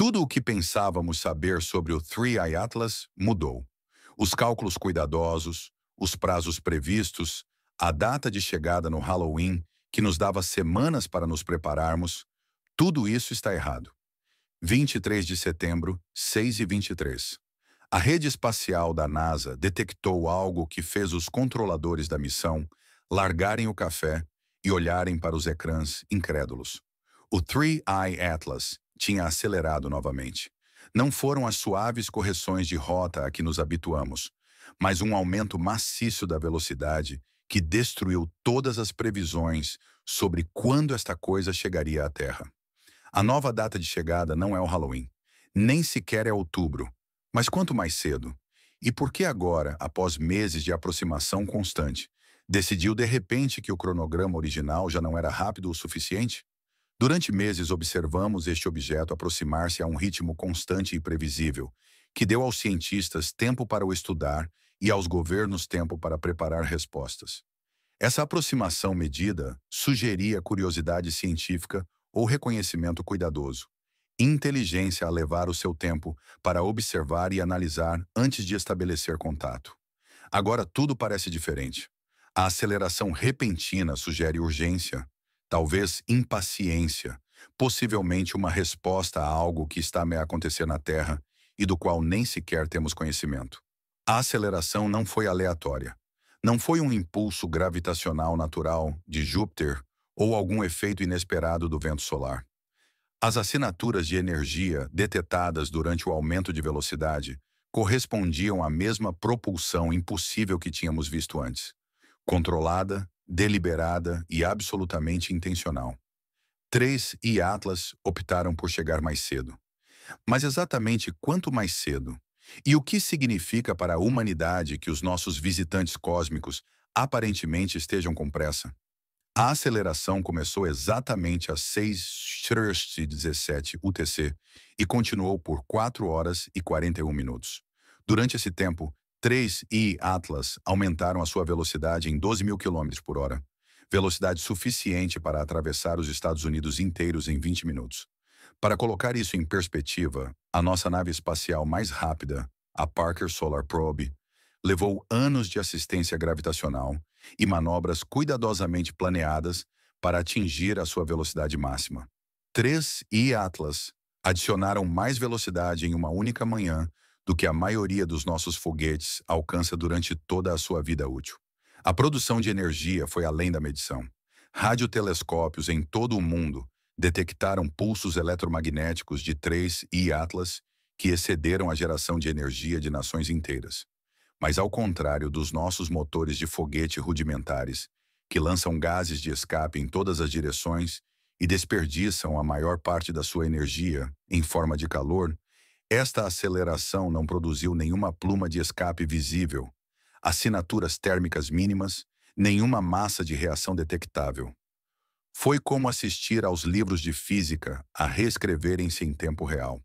Tudo o que pensávamos saber sobre o 3i Atlas mudou. Os cálculos cuidadosos, os prazos previstos, a data de chegada no Halloween, que nos dava semanas para nos prepararmos, tudo isso está errado. 23 de setembro, 6h23. A rede espacial da NASA detectou algo que fez os controladores da missão largarem o café e olharem para os ecrãs incrédulos. O 3i Atlas tinha acelerado novamente. Não foram as suaves correções de rota a que nos habituamos, mas um aumento maciço da velocidade que destruiu todas as previsões sobre quando esta coisa chegaria à Terra. A nova data de chegada não é o Halloween, nem sequer é outubro, mas quanto mais cedo. E por que agora, após meses de aproximação constante, decidiu de repente que o cronograma original já não era rápido o suficiente? Durante meses observamos este objeto aproximar-se a um ritmo constante e previsível, que deu aos cientistas tempo para o estudar e aos governos tempo para preparar respostas. Essa aproximação medida sugeria curiosidade científica ou reconhecimento cuidadoso, inteligência a levar o seu tempo para observar e analisar antes de estabelecer contato. Agora tudo parece diferente. A aceleração repentina sugere urgência, talvez impaciência, possivelmente uma resposta a algo que está a acontecer na Terra e do qual nem sequer temos conhecimento. A aceleração não foi aleatória. Não foi um impulso gravitacional natural de Júpiter ou algum efeito inesperado do vento solar. As assinaturas de energia detetadas durante o aumento de velocidade correspondiam à mesma propulsão impossível que tínhamos visto antes. Controlada, deliberada e absolutamente intencional. 3i Atlas optaram por chegar mais cedo. Mas exatamente quanto mais cedo? E o que significa para a humanidade que os nossos visitantes cósmicos aparentemente estejam com pressa? A aceleração começou exatamente às 6h17 UTC e continuou por 4 horas e 41 minutos. Durante esse tempo, 3i Atlas aumentaram a sua velocidade em 12.000 km por hora, velocidade suficiente para atravessar os Estados Unidos inteiros em 20 minutos. Para colocar isso em perspectiva, a nossa nave espacial mais rápida, a Parker Solar Probe, levou anos de assistência gravitacional e manobras cuidadosamente planeadas para atingir a sua velocidade máxima. 3i Atlas adicionaram mais velocidade em uma única manhã do que a maioria dos nossos foguetes alcança durante toda a sua vida útil. A produção de energia foi além da medição. Radiotelescópios em todo o mundo detectaram pulsos eletromagnéticos de 3i Atlas que excederam a geração de energia de nações inteiras. Mas ao contrário dos nossos motores de foguete rudimentares, que lançam gases de escape em todas as direções e desperdiçam a maior parte da sua energia em forma de calor, esta aceleração não produziu nenhuma pluma de escape visível, assinaturas térmicas mínimas, nenhuma massa de reação detectável. Foi como assistir aos livros de física a reescreverem-se em tempo real.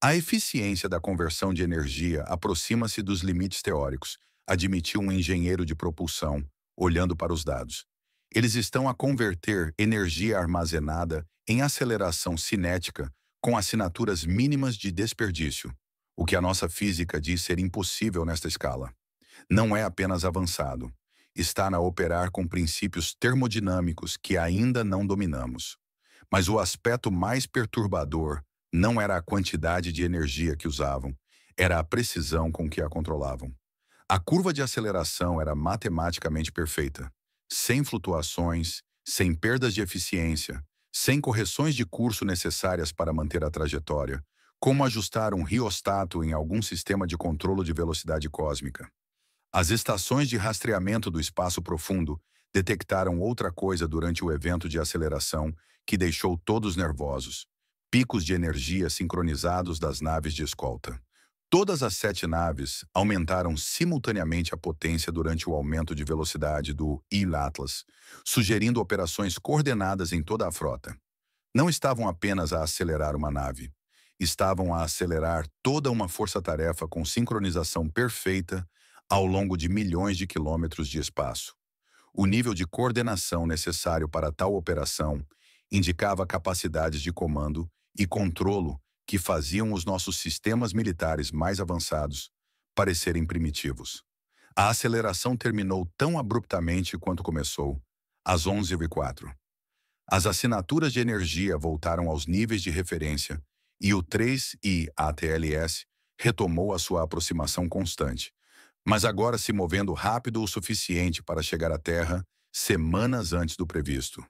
A eficiência da conversão de energia aproxima-se dos limites teóricos, admitiu um engenheiro de propulsão, olhando para os dados. Eles estão a converter energia armazenada em aceleração cinética com assinaturas mínimas de desperdício, o que a nossa física diz ser impossível nesta escala. Não é apenas avançado. Está a operar com princípios termodinâmicos que ainda não dominamos. Mas o aspecto mais perturbador não era a quantidade de energia que usavam, era a precisão com que a controlavam. A curva de aceleração era matematicamente perfeita, sem flutuações, sem perdas de eficiência, sem correções de curso necessárias para manter a trajetória, como ajustar um riostato em algum sistema de controle de velocidade cósmica. As estações de rastreamento do espaço profundo detectaram outra coisa durante o evento de aceleração que deixou todos nervosos. Picos de energia sincronizados das naves de escolta. Todas as 7 naves aumentaram simultaneamente a potência durante o aumento de velocidade do Atlas, sugerindo operações coordenadas em toda a frota. Não estavam apenas a acelerar uma nave, estavam a acelerar toda uma força-tarefa com sincronização perfeita ao longo de milhões de quilômetros de espaço. O nível de coordenação necessário para tal operação indicava capacidades de comando e controlo que faziam os nossos sistemas militares mais avançados parecerem primitivos. A aceleração terminou tão abruptamente quanto começou, às 11h04. As assinaturas de energia voltaram aos níveis de referência e o 3I ATLS retomou a sua aproximação constante, mas agora se movendo rápido o suficiente para chegar à Terra semanas antes do previsto.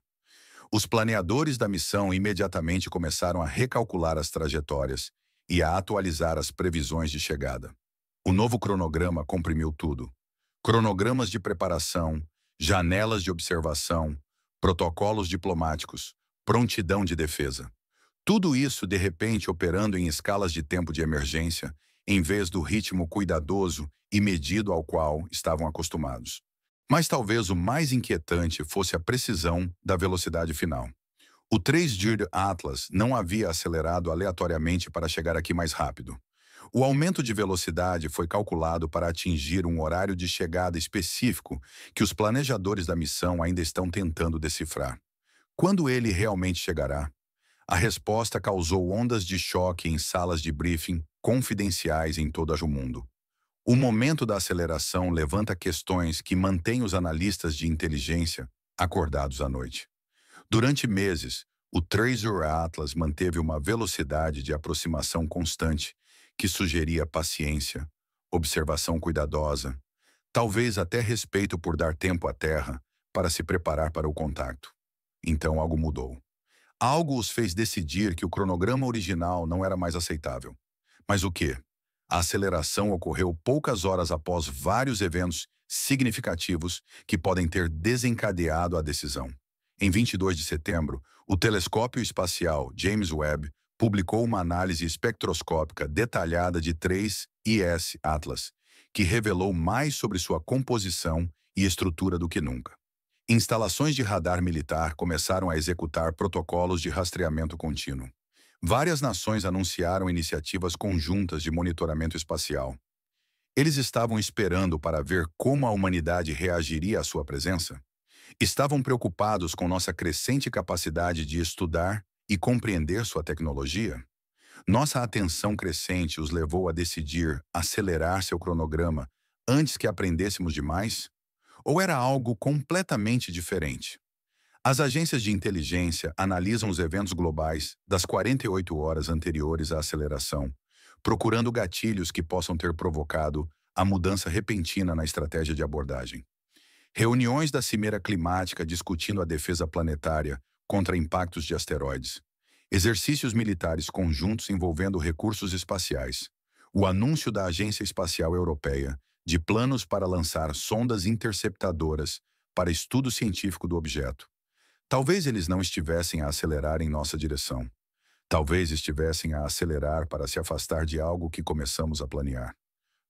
Os planeadores da missão imediatamente começaram a recalcular as trajetórias e a atualizar as previsões de chegada. O novo cronograma comprimiu tudo. Cronogramas de preparação, janelas de observação, protocolos diplomáticos, prontidão de defesa. Tudo isso, de repente, operando em escalas de tempo de emergência, em vez do ritmo cuidadoso e medido ao qual estavam acostumados. Mas talvez o mais inquietante fosse a precisão da velocidade final. O 3D Atlas não havia acelerado aleatoriamente para chegar aqui mais rápido. O aumento de velocidade foi calculado para atingir um horário de chegada específico que os planejadores da missão ainda estão tentando decifrar. Quando ele realmente chegará? A resposta causou ondas de choque em salas de briefing confidenciais em todo o mundo. O momento da aceleração levanta questões que mantêm os analistas de inteligência acordados à noite. Durante meses, o Tracer Atlas manteve uma velocidade de aproximação constante que sugeria paciência, observação cuidadosa, talvez até respeito por dar tempo à Terra para se preparar para o contato. Então algo mudou. Algo os fez decidir que o cronograma original não era mais aceitável. Mas o quê? A aceleração ocorreu poucas horas após vários eventos significativos que podem ter desencadeado a decisão. Em 22 de setembro, o telescópio espacial James Webb publicou uma análise espectroscópica detalhada de 3IS Atlas, que revelou mais sobre sua composição e estrutura do que nunca. Instalações de radar militar começaram a executar protocolos de rastreamento contínuo. Várias nações anunciaram iniciativas conjuntas de monitoramento espacial. Eles estavam esperando para ver como a humanidade reagiria à sua presença? Estavam preocupados com nossa crescente capacidade de estudar e compreender sua tecnologia? Nossa atenção crescente os levou a decidir acelerar seu cronograma antes que aprendêssemos demais? Ou era algo completamente diferente? As agências de inteligência analisam os eventos globais das 48 horas anteriores à aceleração, procurando gatilhos que possam ter provocado a mudança repentina na estratégia de abordagem. Reuniões da Cimeira Climática discutindo a defesa planetária contra impactos de asteroides. Exercícios militares conjuntos envolvendo recursos espaciais. O anúncio da Agência Espacial Europeia de planos para lançar sondas interceptadoras para estudo científico do objeto. Talvez eles não estivessem a acelerar em nossa direção. Talvez estivessem a acelerar para se afastar de algo que começamos a planear.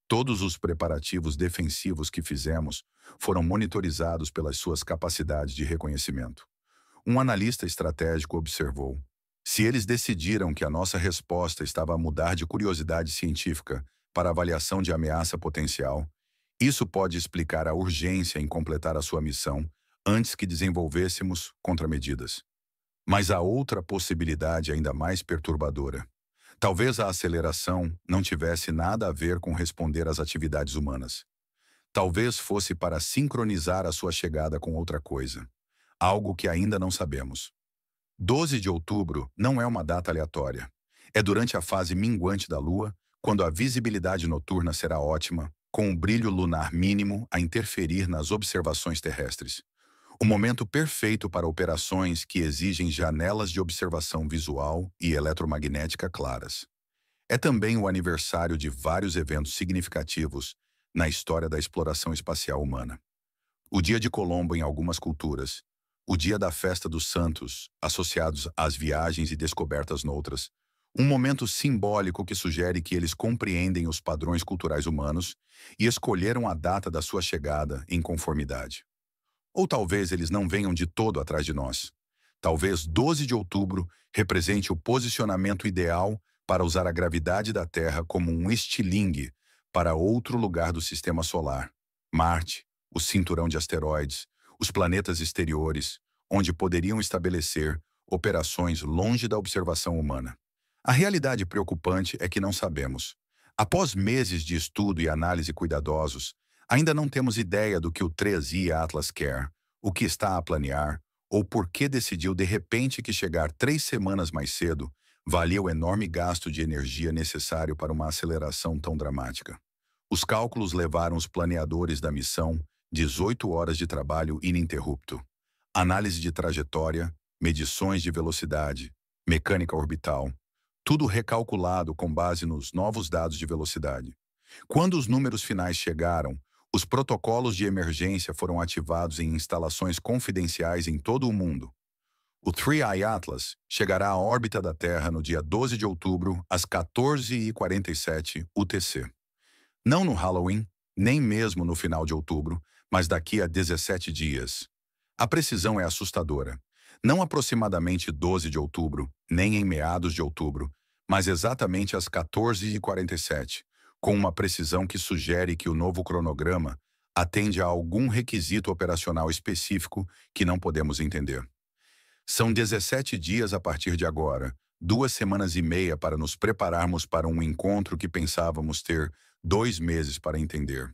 Todos os preparativos defensivos que fizemos foram monitorizados pelas suas capacidades de reconhecimento. Um analista estratégico observou: se eles decidiram que a nossa resposta estava a mudar de curiosidade científica para avaliação de ameaça potencial, isso pode explicar a urgência em completar a sua missão antes que desenvolvêssemos contramedidas. Mas há outra possibilidade ainda mais perturbadora. Talvez a aceleração não tivesse nada a ver com responder às atividades humanas. Talvez fosse para sincronizar a sua chegada com outra coisa, algo que ainda não sabemos. 12 de outubro não é uma data aleatória. É durante a fase minguante da Lua, quando a visibilidade noturna será ótima, com o brilho lunar mínimo a interferir nas observações terrestres. O momento perfeito para operações que exigem janelas de observação visual e eletromagnética claras. É também o aniversário de vários eventos significativos na história da exploração espacial humana. O Dia de Colombo em algumas culturas, o Dia da Festa dos Santos, associados às viagens e descobertas noutras, um momento simbólico que sugere que eles compreendem os padrões culturais humanos e escolheram a data da sua chegada em conformidade. Ou talvez eles não venham de todo atrás de nós. Talvez 12 de outubro represente o posicionamento ideal para usar a gravidade da Terra como um estilingue para outro lugar do Sistema Solar, Marte, o cinturão de asteroides, os planetas exteriores, onde poderiam estabelecer operações longe da observação humana. A realidade preocupante é que não sabemos. Após meses de estudo e análise cuidadosos, ainda não temos ideia do que o 3i Atlas quer, o que está a planear, ou por que decidiu de repente que chegar 3 semanas mais cedo valia o enorme gasto de energia necessário para uma aceleração tão dramática. Os cálculos levaram os planeadores da missão 18 horas de trabalho ininterrupto. Análise de trajetória, medições de velocidade, mecânica orbital, tudo recalculado com base nos novos dados de velocidade. Quando os números finais chegaram, os protocolos de emergência foram ativados em instalações confidenciais em todo o mundo. O 3i Atlas chegará à órbita da Terra no dia 12 de outubro, às 14h47 UTC. Não no Halloween, nem mesmo no final de outubro, mas daqui a 17 dias. A precisão é assustadora. Não aproximadamente 12 de outubro, nem em meados de outubro, mas exatamente às 14h47, com uma precisão que sugere que o novo cronograma atende a algum requisito operacional específico que não podemos entender. São 17 dias a partir de agora, 2 semanas e meia para nos prepararmos para um encontro que pensávamos ter 2 meses para entender.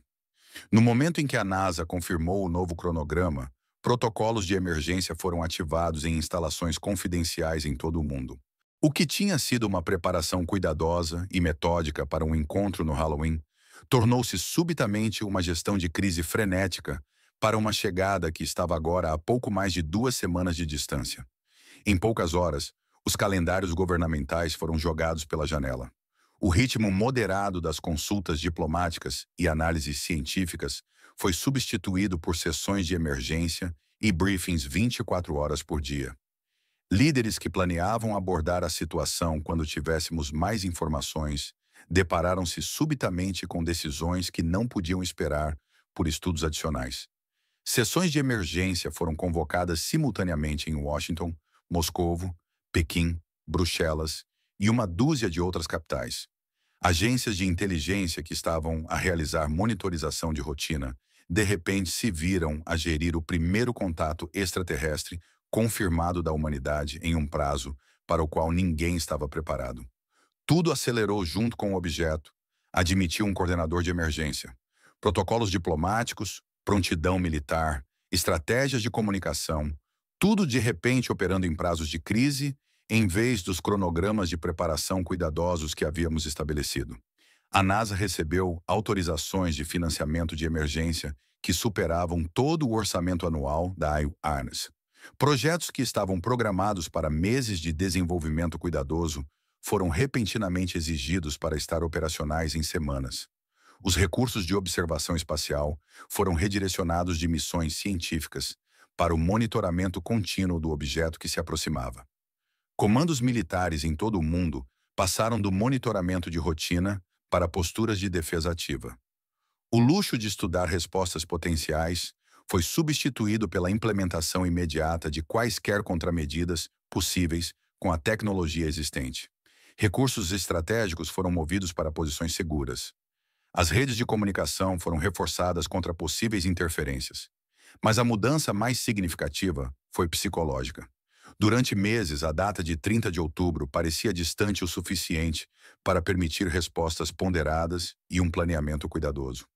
No momento em que a NASA confirmou o novo cronograma, protocolos de emergência foram ativados em instalações confidenciais em todo o mundo. O que tinha sido uma preparação cuidadosa e metódica para um encontro no Halloween, tornou-se subitamente uma gestão de crise frenética para uma chegada que estava agora a pouco mais de 2 semanas de distância. Em poucas horas, os calendários governamentais foram jogados pela janela. O ritmo moderado das consultas diplomáticas e análises científicas foi substituído por sessões de emergência e briefings 24 horas por dia. Líderes que planeavam abordar a situação quando tivéssemos mais informações depararam-se subitamente com decisões que não podiam esperar por estudos adicionais. Sessões de emergência foram convocadas simultaneamente em Washington, Moscovo, Pequim, Bruxelas e uma dúzia de outras capitais. Agências de inteligência que estavam a realizar monitorização de rotina, de repente se viram a gerir o primeiro contato extraterrestre confirmado da humanidade em um prazo para o qual ninguém estava preparado. Tudo acelerou junto com o objeto, admitiu um coordenador de emergência. Protocolos diplomáticos, prontidão militar, estratégias de comunicação, tudo de repente operando em prazos de crise, em vez dos cronogramas de preparação cuidadosos que havíamos estabelecido. A NASA recebeu autorizações de financiamento de emergência que superavam todo o orçamento anual da IARS. Projetos que estavam programados para meses de desenvolvimento cuidadoso foram repentinamente exigidos para estar operacionais em semanas. Os recursos de observação espacial foram redirecionados de missões científicas para o monitoramento contínuo do objeto que se aproximava. Comandos militares em todo o mundo passaram do monitoramento de rotina para posturas de defesa ativa. O luxo de estudar respostas potenciais foi substituído pela implementação imediata de quaisquer contramedidas possíveis com a tecnologia existente. Recursos estratégicos foram movidos para posições seguras. As redes de comunicação foram reforçadas contra possíveis interferências. Mas a mudança mais significativa foi psicológica. Durante meses, a data de 30 de outubro parecia distante o suficiente para permitir respostas ponderadas e um planeamento cuidadoso.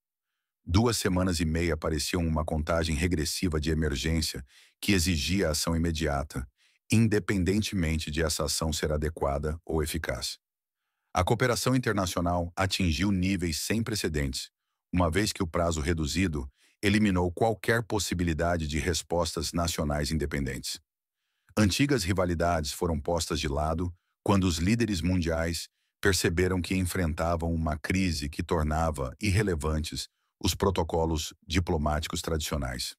2 semanas e meia pareciam uma contagem regressiva de emergência que exigia ação imediata, independentemente de essa ação ser adequada ou eficaz. A cooperação internacional atingiu níveis sem precedentes, uma vez que o prazo reduzido eliminou qualquer possibilidade de respostas nacionais independentes. Antigas rivalidades foram postas de lado quando os líderes mundiais perceberam que enfrentavam uma crise que tornava irrelevantes os protocolos diplomáticos tradicionais.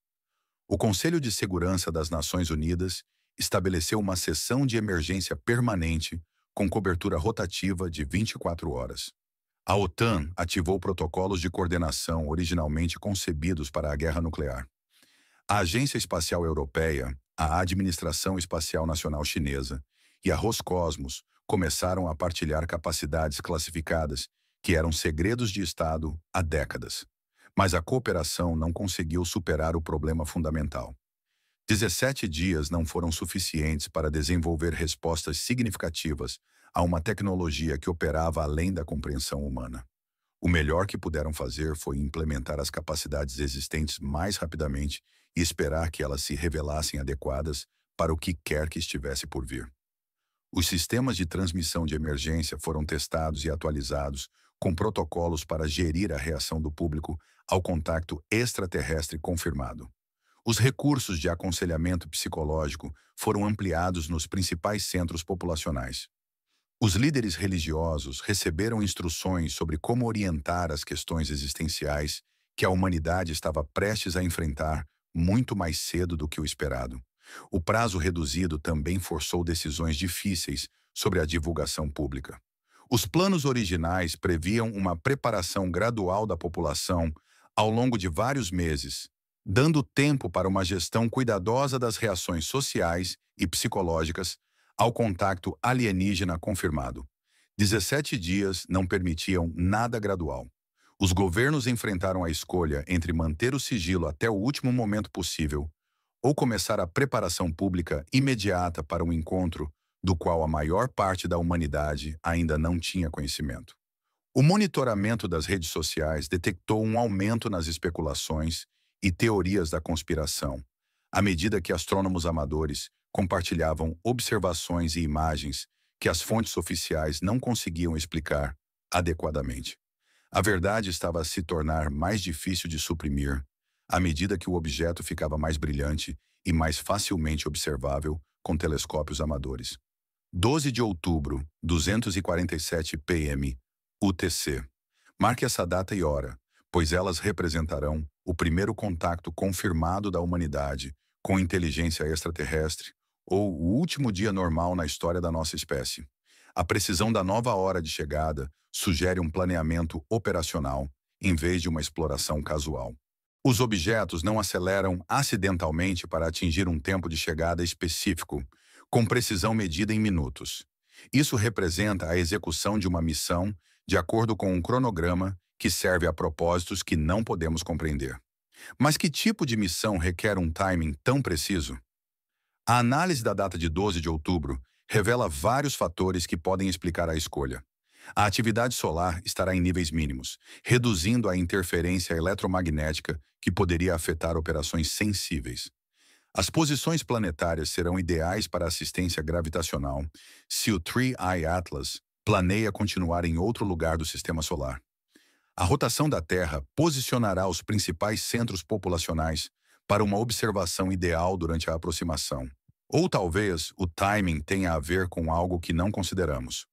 O Conselho de Segurança das Nações Unidas estabeleceu uma sessão de emergência permanente com cobertura rotativa de 24 horas. A OTAN ativou protocolos de coordenação originalmente concebidos para a guerra nuclear. A Agência Espacial Europeia, a Administração Espacial Nacional Chinesa e a Roscosmos começaram a partilhar capacidades classificadas que eram segredos de Estado há décadas. Mas a cooperação não conseguiu superar o problema fundamental. 17 dias não foram suficientes para desenvolver respostas significativas a uma tecnologia que operava além da compreensão humana. O melhor que puderam fazer foi implementar as capacidades existentes mais rapidamente e esperar que elas se revelassem adequadas para o que quer que estivesse por vir. Os sistemas de transmissão de emergência foram testados e atualizados com protocolos para gerir a reação do público ao contacto extraterrestre confirmado. Os recursos de aconselhamento psicológico foram ampliados nos principais centros populacionais. Os líderes religiosos receberam instruções sobre como orientar as questões existenciais que a humanidade estava prestes a enfrentar muito mais cedo do que o esperado. O prazo reduzido também forçou decisões difíceis sobre a divulgação pública. Os planos originais previam uma preparação gradual da população ao longo de vários meses, dando tempo para uma gestão cuidadosa das reações sociais e psicológicas ao contacto alienígena confirmado. 17 dias não permitiam nada gradual. Os governos enfrentaram a escolha entre manter o sigilo até o último momento possível ou começar a preparação pública imediata para um encontro do qual a maior parte da humanidade ainda não tinha conhecimento. O monitoramento das redes sociais detectou um aumento nas especulações e teorias da conspiração, à medida que astrônomos amadores compartilhavam observações e imagens que as fontes oficiais não conseguiam explicar adequadamente. A verdade estava a se tornar mais difícil de suprimir à medida que o objeto ficava mais brilhante e mais facilmente observável com telescópios amadores. 12 de outubro, 247 p.m., UTC. Marque essa data e hora, pois elas representarão o primeiro contato confirmado da humanidade com inteligência extraterrestre ou o último dia normal na história da nossa espécie. A precisão da nova hora de chegada sugere um planeamento operacional em vez de uma exploração casual. Os objetos não aceleram acidentalmente para atingir um tempo de chegada específico, com precisão medida em minutos. Isso representa a execução de uma missão de acordo com um cronograma que serve a propósitos que não podemos compreender. Mas que tipo de missão requer um timing tão preciso? A análise da data de 12 de outubro revela vários fatores que podem explicar a escolha. A atividade solar estará em níveis mínimos, reduzindo a interferência eletromagnética que poderia afetar operações sensíveis. As posições planetárias serão ideais para assistência gravitacional se o Three Eye Atlas planeia continuar em outro lugar do sistema solar. A rotação da Terra posicionará os principais centros populacionais para uma observação ideal durante a aproximação. Ou talvez o timing tenha a ver com algo que não consideramos.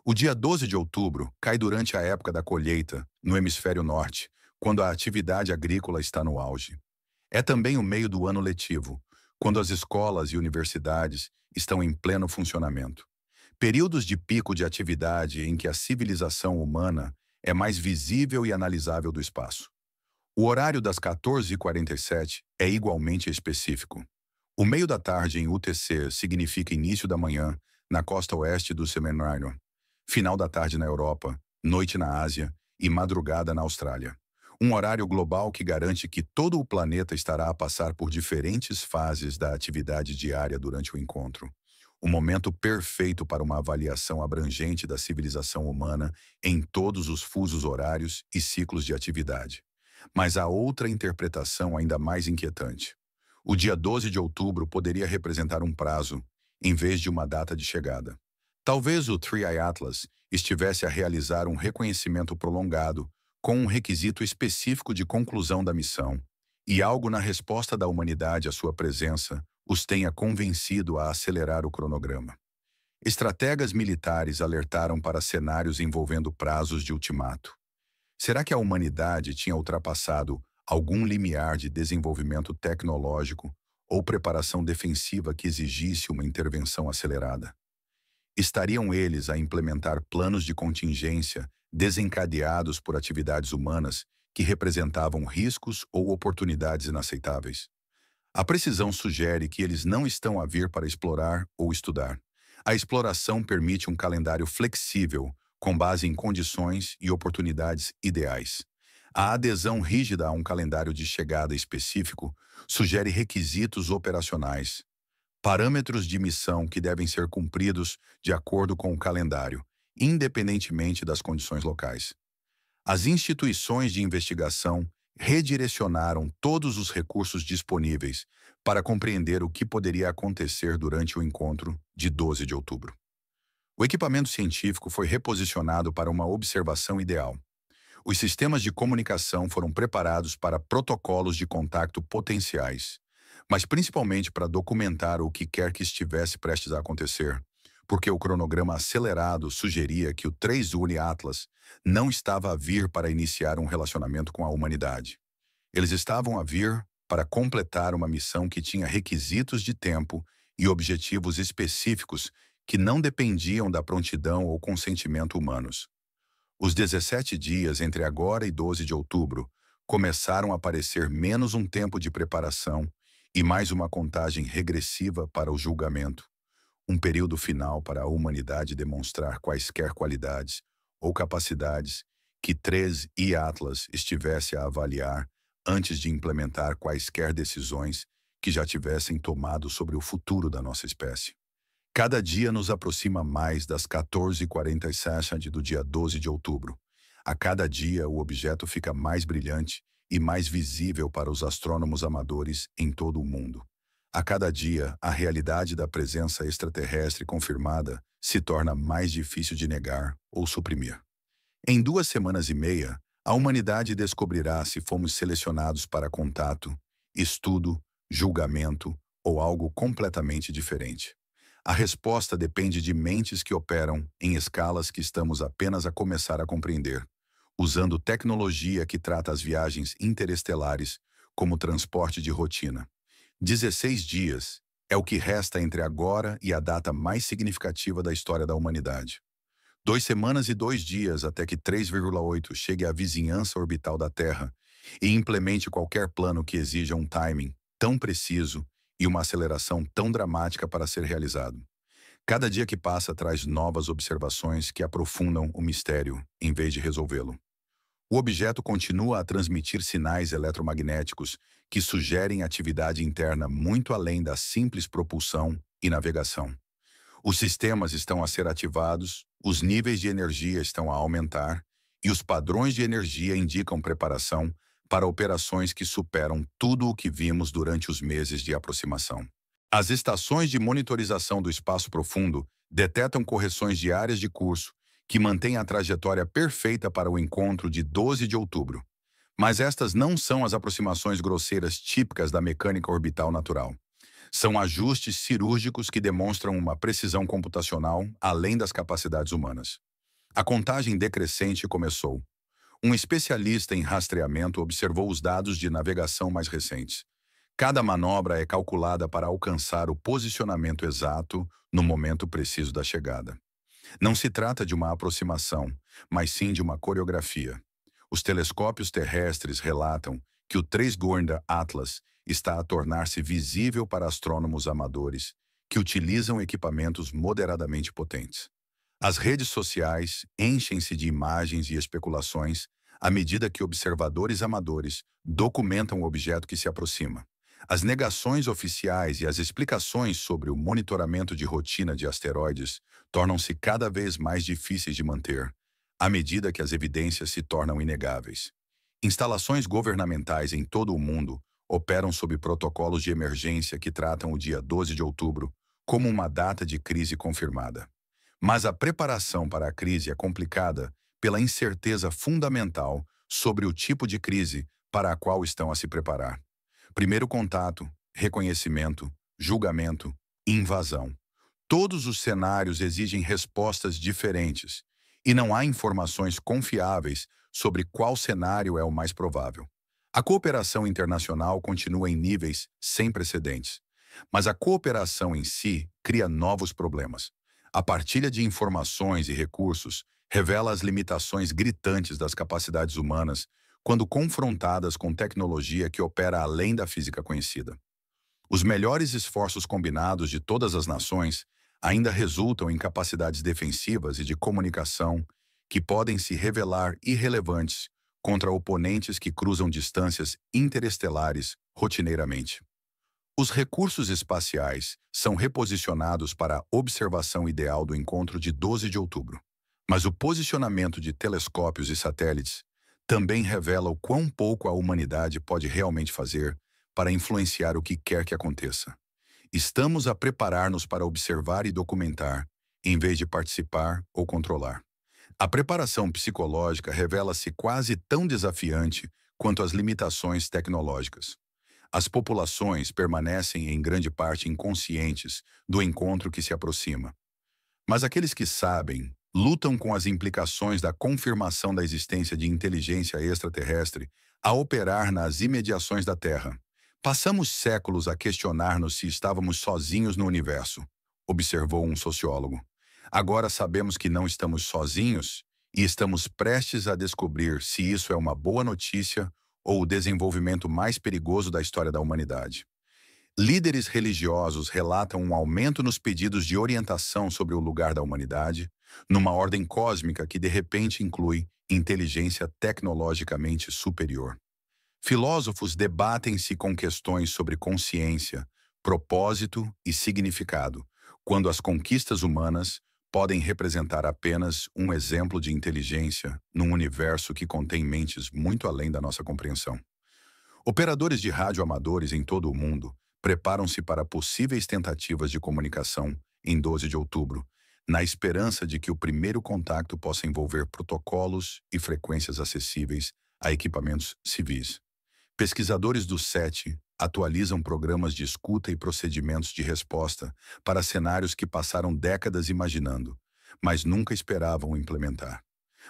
O dia 12 de outubro cai durante a época da colheita, no hemisfério norte, quando a atividade agrícola está no auge. É também o meio do ano letivo, quando as escolas e universidades estão em pleno funcionamento. Períodos de pico de atividade em que a civilização humana é mais visível e analisável do espaço. O horário das 14h47 é igualmente específico. O meio da tarde em UTC significa início da manhã na costa oeste do Seminário, final da tarde na Europa, noite na Ásia e madrugada na Austrália. Um horário global que garante que todo o planeta estará a passar por diferentes fases da atividade diária durante o encontro. O momento perfeito para uma avaliação abrangente da civilização humana em todos os fusos horários e ciclos de atividade. Mas há outra interpretação ainda mais inquietante. O dia 12 de outubro poderia representar um prazo, em vez de uma data de chegada. Talvez o Three Eye Atlas estivesse a realizar um reconhecimento prolongado, com um requisito específico de conclusão da missão, e algo na resposta da humanidade à sua presença os tenha convencido a acelerar o cronograma. Estrategas militares alertaram para cenários envolvendo prazos de ultimato. Será que a humanidade tinha ultrapassado algum limiar de desenvolvimento tecnológico ou preparação defensiva que exigisse uma intervenção acelerada? Estariam eles a implementar planos de contingência desencadeados por atividades humanas que representavam riscos ou oportunidades inaceitáveis? A precisão sugere que eles não estão a vir para explorar ou estudar. A exploração permite um calendário flexível, com base em condições e oportunidades ideais. A adesão rígida a um calendário de chegada específico sugere requisitos operacionais. Parâmetros de missão que devem ser cumpridos de acordo com o calendário, independentemente das condições locais. As instituições de investigação redirecionaram todos os recursos disponíveis para compreender o que poderia acontecer durante o encontro de 12 de outubro. O equipamento científico foi reposicionado para uma observação ideal. Os sistemas de comunicação foram preparados para protocolos de contacto potenciais, mas principalmente para documentar o que quer que estivesse prestes a acontecer, porque o cronograma acelerado sugeria que o 3 Uni Atlas não estava a vir para iniciar um relacionamento com a humanidade. Eles estavam a vir para completar uma missão que tinha requisitos de tempo e objetivos específicos que não dependiam da prontidão ou consentimento humanos. Os 17 dias entre agora e 12 de outubro começaram a parecer menos um tempo de preparação e mais uma contagem regressiva para o julgamento, um período final para a humanidade demonstrar quaisquer qualidades ou capacidades que 3 e Atlas estivesse a avaliar antes de implementar quaisquer decisões que já tivessem tomado sobre o futuro da nossa espécie. Cada dia nos aproxima mais das 14h47 do dia 12 de outubro. A cada dia, o objeto fica mais brilhante e mais visível para os astrônomos amadores em todo o mundo. A cada dia, a realidade da presença extraterrestre confirmada se torna mais difícil de negar ou suprimir. Em 2 semanas e meia, a humanidade descobrirá se fomos selecionados para contato, estudo, julgamento ou algo completamente diferente. A resposta depende de mentes que operam em escalas que estamos apenas a começar a compreender, usando tecnologia que trata as viagens interestelares como transporte de rotina. 16 dias é o que resta entre agora e a data mais significativa da história da humanidade. 2 semanas e 2 dias até que 3,8 chegue à vizinhança orbital da Terra e implemente qualquer plano que exija um timing tão preciso e uma aceleração tão dramática para ser realizado. Cada dia que passa traz novas observações que aprofundam o mistério, em vez de resolvê-lo. O objeto continua a transmitir sinais eletromagnéticos que sugerem atividade interna muito além da simples propulsão e navegação. Os sistemas estão a ser ativados, os níveis de energia estão a aumentar e os padrões de energia indicam preparação para operações que superam tudo o que vimos durante os meses de aproximação. As estações de monitorização do espaço profundo detectam correções diárias de curso que mantêm a trajetória perfeita para o encontro de 12 de outubro. Mas estas não são as aproximações grosseiras típicas da mecânica orbital natural. São ajustes cirúrgicos que demonstram uma precisão computacional além das capacidades humanas. A contagem decrescente começou. Um especialista em rastreamento observou os dados de navegação mais recentes. Cada manobra é calculada para alcançar o posicionamento exato no momento preciso da chegada. Não se trata de uma aproximação, mas sim de uma coreografia. Os telescópios terrestres relatam que o 3 Goinda Atlas está a tornar-se visível para astrônomos amadores que utilizam equipamentos moderadamente potentes. As redes sociais enchem-se de imagens e especulações à medida que observadores amadores documentam o objeto que se aproxima. As negações oficiais e as explicações sobre o monitoramento de rotina de asteroides tornam-se cada vez mais difíceis de manter, à medida que as evidências se tornam inegáveis. Instalações governamentais em todo o mundo operam sob protocolos de emergência que tratam o dia 12 de outubro como uma data de crise confirmada. Mas a preparação para a crise é complicada pela incerteza fundamental sobre o tipo de crise para a qual estão a se preparar. Primeiro contato, reconhecimento, julgamento, invasão. Todos os cenários exigem respostas diferentes e não há informações confiáveis sobre qual cenário é o mais provável. A cooperação internacional continua em níveis sem precedentes, mas a cooperação em si cria novos problemas. A partilha de informações e recursos revela as limitações gritantes das capacidades humanas quando confrontadas com tecnologia que opera além da física conhecida. Os melhores esforços combinados de todas as nações ainda resultam em capacidades defensivas e de comunicação que podem se revelar irrelevantes contra oponentes que cruzam distâncias interestelares rotineiramente. Os recursos espaciais são reposicionados para a observação ideal do encontro de 12 de outubro. Mas o posicionamento de telescópios e satélites também revela o quão pouco a humanidade pode realmente fazer para influenciar o que quer que aconteça. Estamos a preparar-nos para observar e documentar, em vez de participar ou controlar. A preparação psicológica revela-se quase tão desafiante quanto as limitações tecnológicas. As populações permanecem em grande parte inconscientes do encontro que se aproxima. Mas aqueles que sabem lutam com as implicações da confirmação da existência de inteligência extraterrestre a operar nas imediações da Terra. Passamos séculos a questionar-nos se estávamos sozinhos no universo, observou um sociólogo. Agora sabemos que não estamos sozinhos e estamos prestes a descobrir se isso é uma boa notícia ou o desenvolvimento mais perigoso da história da humanidade. Líderes religiosos relatam um aumento nos pedidos de orientação sobre o lugar da humanidade, numa ordem cósmica que de repente inclui inteligência tecnologicamente superior. Filósofos debatem-se com questões sobre consciência, propósito e significado, quando as conquistas humanas podem representar apenas um exemplo de inteligência num universo que contém mentes muito além da nossa compreensão. Operadores de rádio amadores em todo o mundo preparam-se para possíveis tentativas de comunicação em 12 de outubro, na esperança de que o primeiro contato possa envolver protocolos e frequências acessíveis a equipamentos civis. Pesquisadores do SETI atualizam programas de escuta e procedimentos de resposta para cenários que passaram décadas imaginando, mas nunca esperavam implementar.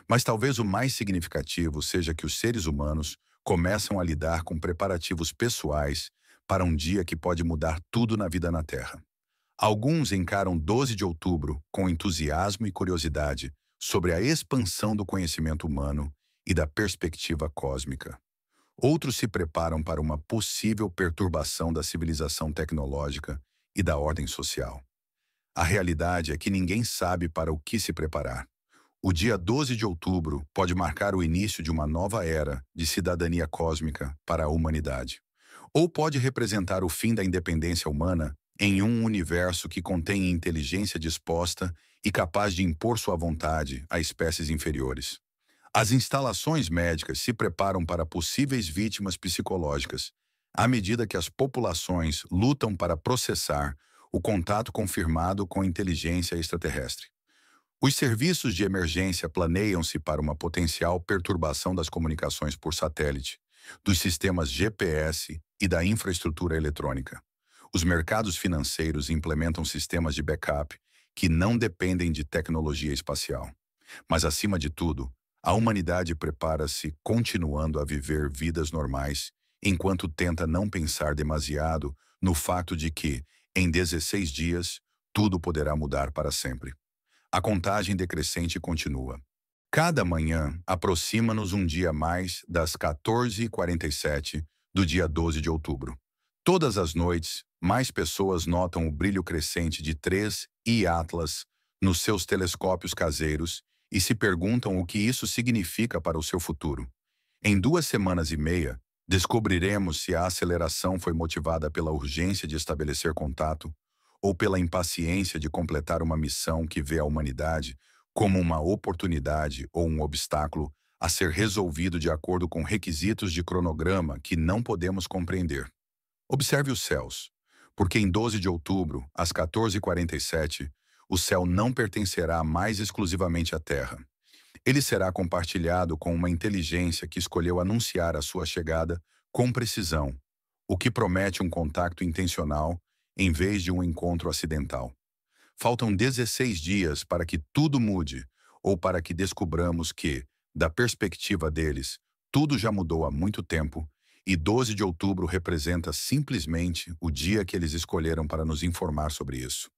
Mas talvez o mais significativo seja que os seres humanos começam a lidar com preparativos pessoais para um dia que pode mudar tudo na vida na Terra. Alguns encaram 12 de outubro com entusiasmo e curiosidade sobre a expansão do conhecimento humano e da perspectiva cósmica. Outros se preparam para uma possível perturbação da civilização tecnológica e da ordem social. A realidade é que ninguém sabe para o que se preparar. O dia 12 de outubro pode marcar o início de uma nova era de cidadania cósmica para a humanidade. Ou pode representar o fim da independência humana em um universo que contém inteligência disposta e capaz de impor sua vontade a espécies inferiores. As instalações médicas se preparam para possíveis vítimas psicológicas, à medida que as populações lutam para processar o contato confirmado com inteligência extraterrestre. Os serviços de emergência planeiam-se para uma potencial perturbação das comunicações por satélite, dos sistemas GPS e da infraestrutura eletrônica. Os mercados financeiros implementam sistemas de backup que não dependem de tecnologia espacial. Mas, acima de tudo, a humanidade prepara-se continuando a viver vidas normais, enquanto tenta não pensar demasiado no fato de que, em 16 dias, tudo poderá mudar para sempre. A contagem decrescente continua. Cada manhã aproxima-nos um dia mais das 14h47 do dia 12 de outubro. Todas as noites, mais pessoas notam o brilho crescente de 3I Atlas nos seus telescópios caseiros e se perguntam o que isso significa para o seu futuro. Em 2 semanas e meia, descobriremos se a aceleração foi motivada pela urgência de estabelecer contato ou pela impaciência de completar uma missão que vê a humanidade como uma oportunidade ou um obstáculo a ser resolvido de acordo com requisitos de cronograma que não podemos compreender. Observe os céus, porque em 12 de outubro, às 14h47, o céu não pertencerá mais exclusivamente à Terra. Ele será compartilhado com uma inteligência que escolheu anunciar a sua chegada com precisão, o que promete um contato intencional em vez de um encontro acidental. Faltam 16 dias para que tudo mude, ou para que descubramos que, da perspectiva deles, tudo já mudou há muito tempo, e 12 de outubro representa simplesmente o dia que eles escolheram para nos informar sobre isso.